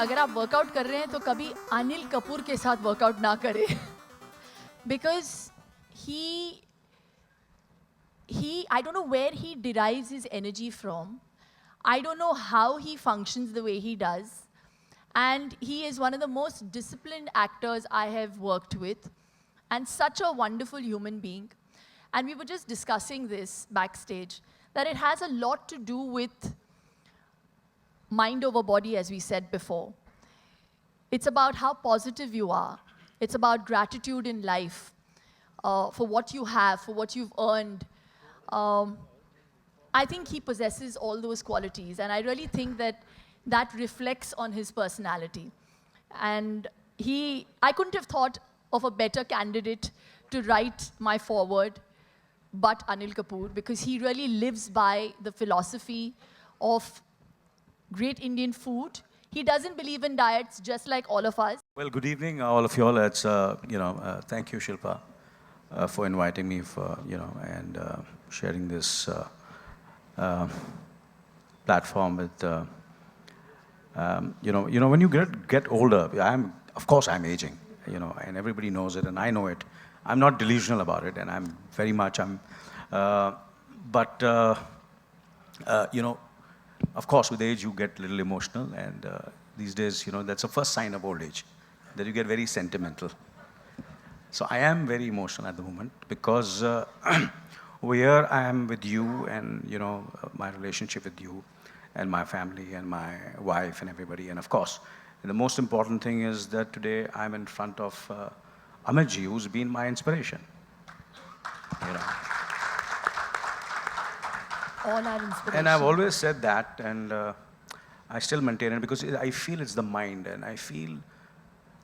अगर आप वर्कआउट कर रहे हैं तो कभी अनिल कपूर के साथ वर्कआउट ना करें because he I don't know where he derives his energy from. I don't know how he functions the way he does. And he is one of the most disciplined actors I have worked with and such a wonderful human being. And we were just discussing this backstage, that it has a lot to do with mind over body, as we said before. It's about how positive you are. It's about gratitude in life for what you have, for what you've earned. Um, I think he possesses all those qualities, and I really think that that reflects on his personality. And I couldn't have thought of a better candidate to write my foreword but Anil Kapoor, because he really lives by the philosophy of great Indian food. He doesn't believe in diets just like all of us. Well, good evening, all of you all. It's thank you, Shilpa, for inviting me and sharing this platform with. When you get older, of course I'm aging, and everybody knows it, and I know it. I'm not delusional about it, and I'm very much but of course, with age, you get a little emotional, and these days, that's the first sign of old age, that you get very sentimental. So I am very emotional at the moment because over here I am with you, and my relationship with you, and my family, and my wife, and everybody, and of course, the most important thing is that today I'm in front of Amitji, who's been my inspiration. You know. All our inspiration. And I've always said that, and I still maintain it because I feel it's the mind, and I feel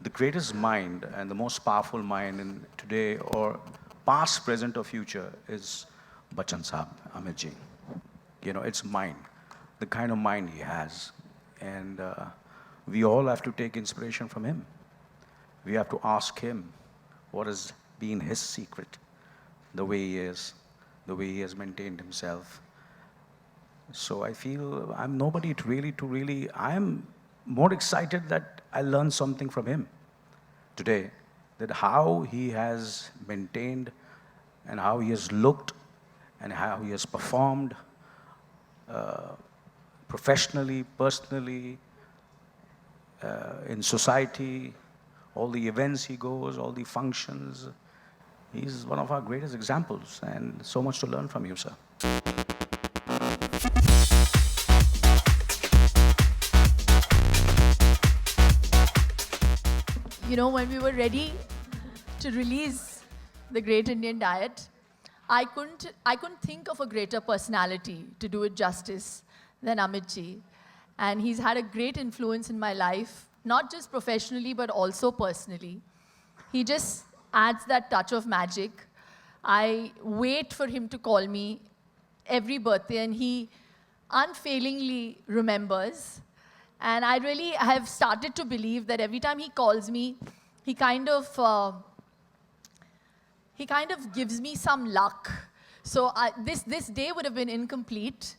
the greatest mind and the most powerful mind in today or past, present, or future is Bachchan Saab, Amitji. It's mind, the kind of mind he has, and we all have to take inspiration from him. We have to ask him what has been his secret, the way he is, the way he has maintained himself. So I feel I'm nobody I'm more excited that I learned something from him today, that how he has maintained and how he has looked and how he has performed professionally, personally, in society, all the events he goes, all the functions. He's one of our greatest examples, and so much to learn from you, sir. When we were ready to release the Great Indian Diet, I couldn't think of a greater personality to do it justice than Amitji. And he's had a great influence in my life, not just professionally, but also personally. He just adds that touch of magic. I wait for him to call me every birthday, and he unfailingly remembers. And I really have started to believe that every time he calls me, he kind of gives me some luck. So this day would have been incomplete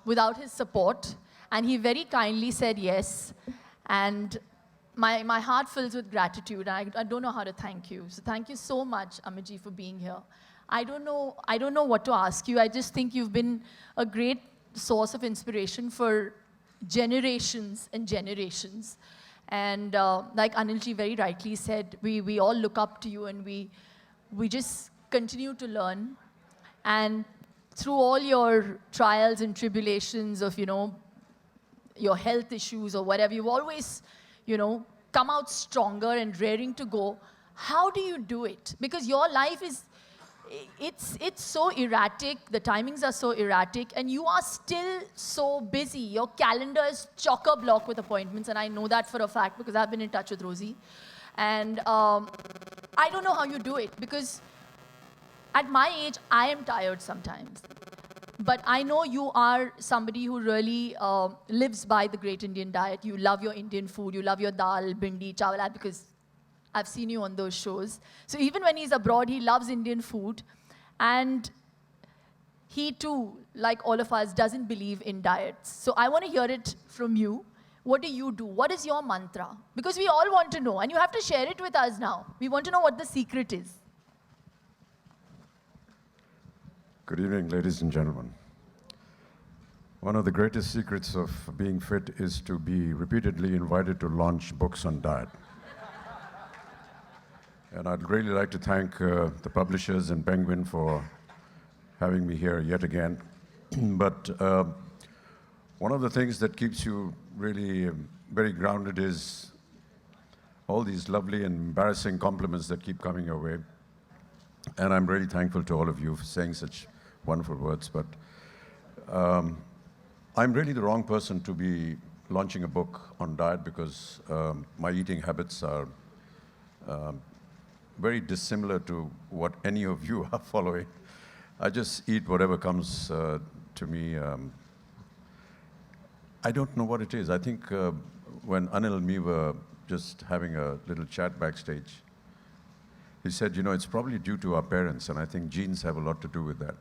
without his support. And he very kindly said yes. And my heart fills with gratitude. I don't know how to thank you. So thank you so much, Amitji, for being here. I don't know what to ask you. I just think you've been a great source of inspiration for generations and generations. And like Anilji very rightly said, we all look up to you, and we just continue to learn. And through all your trials and tribulations of, your health issues or whatever, you've always, come out stronger and raring to go. How do you do it? Because your life is, it's so erratic, the timings are so erratic, and you are still so busy. Your calendar is chock-a-block with appointments, and I know that for a fact because I've been in touch with Rosie. And I don't know how you do it, because at my age, I am tired sometimes. But I know you are somebody who really lives by the Great Indian Diet. You love your Indian food. You love your dal, bindi, chawal, because I've seen you on those shows. So even when he's abroad, he loves Indian food. And he too, like all of us, doesn't believe in diets. So I want to hear it from you. What do you do? What is your mantra? Because we all want to know, and you have to share it with us now. We want to know what the secret is. Good evening, ladies and gentlemen. One of the greatest secrets of being fit is to be repeatedly invited to launch books on diet. And I'd really like to thank the publishers and Penguin for having me here yet again. But one of the things that keeps you really very grounded is all these lovely and embarrassing compliments that keep coming your way. And I'm really thankful to all of you for saying such wonderful words. But I'm really the wrong person to be launching a book on diet because my eating habits are very dissimilar to what any of you are following. I just eat whatever comes to me. I don't know what it is. I think when Anil and me were just having a little chat backstage, he said, you know, it's probably due to our parents, and I think genes have a lot to do with that.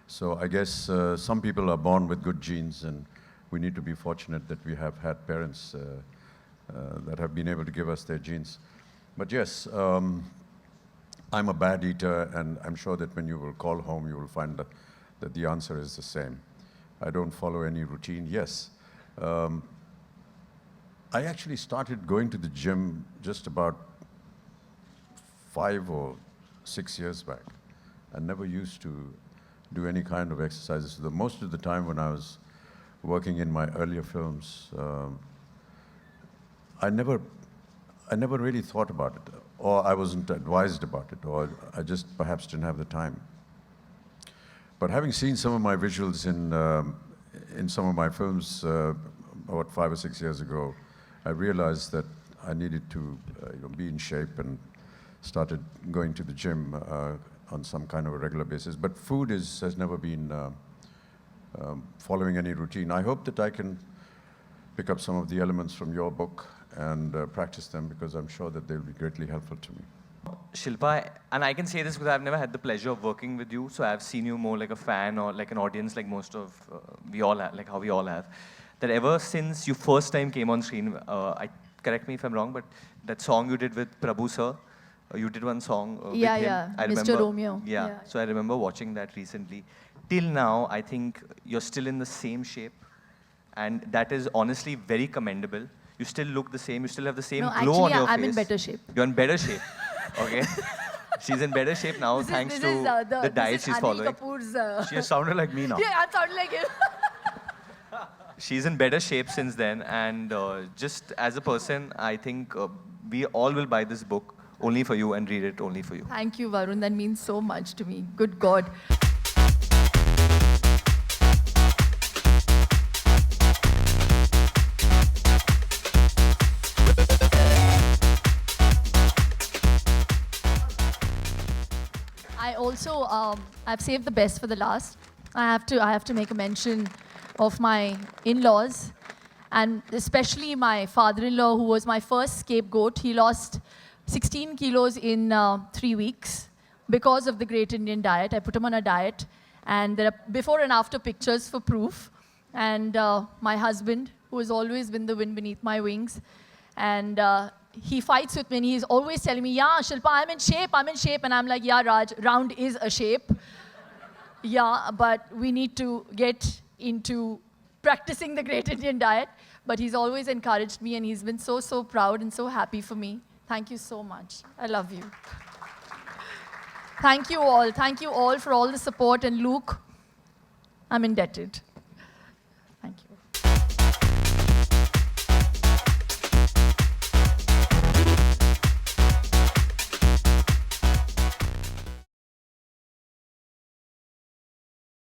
So I guess some people are born with good genes, and we need to be fortunate that we have had parents that have been able to give us their genes. But yes, I'm a bad eater, and I'm sure that when you will call home, you will find that the answer is the same. I don't follow any routine. Yes. I actually started going to the gym just about 5 or 6 years back. I never used to do any kind of exercises. Most of the time when I was working in my earlier films, I never really thought about it, or I wasn't advised about it, or I just perhaps didn't have the time. But having seen some of my visuals in some of my films about 5 or 6 years ago, I realized that I needed to be in shape and started going to the gym on some kind of a regular basis. But food has never been following any routine. I hope that I can pick up some of the elements from your book and practice them, because I'm sure that they'll be greatly helpful to me. Shilpa, and I can say this because I've never had the pleasure of working with you, so I've seen you more like a fan or like an audience, like most of we all have, like how we all have. That ever since you first time came on screen, correct me if I'm wrong, but that song you did with Prabhu sir, you did one song with him. Yeah, I Mr. remember, Romeo. Yeah, so I remember watching that recently. Till now, I think you're still in the same shape, and that is honestly very commendable. You still look the same. You still have the same No, glow on actually, your face. I'm in better shape. You're in better shape. Okay. She's in better shape now thanks to the diet she's following. Kapoor's, She has sounded like me now. yeah, I'm sounding like him. She's in better shape since then. And just as a person, I think we all will buy this book only for you and read it only for you. Thank you, Varun. That means so much to me. Good God. I also, I've saved the best for the last. I have to make a mention of my in-laws, and especially my father-in-law, who was my first scapegoat. He lost 16 kilos in 3 weeks because of the Great Indian Diet. I put him on a diet, and there are before and after pictures for proof. And my husband, who has always been the wind beneath my wings, and he fights with me, and he's always telling me, yeah, Shilpa, I'm in shape. And I'm like, yeah, Raj, round is a shape. Yeah, but we need to get into practicing the Great Indian Diet. But he's always encouraged me, and he's been so, so proud and so happy for me. Thank you so much. I love you. Thank you all. Thank you all for all the support. And Luke, I'm indebted.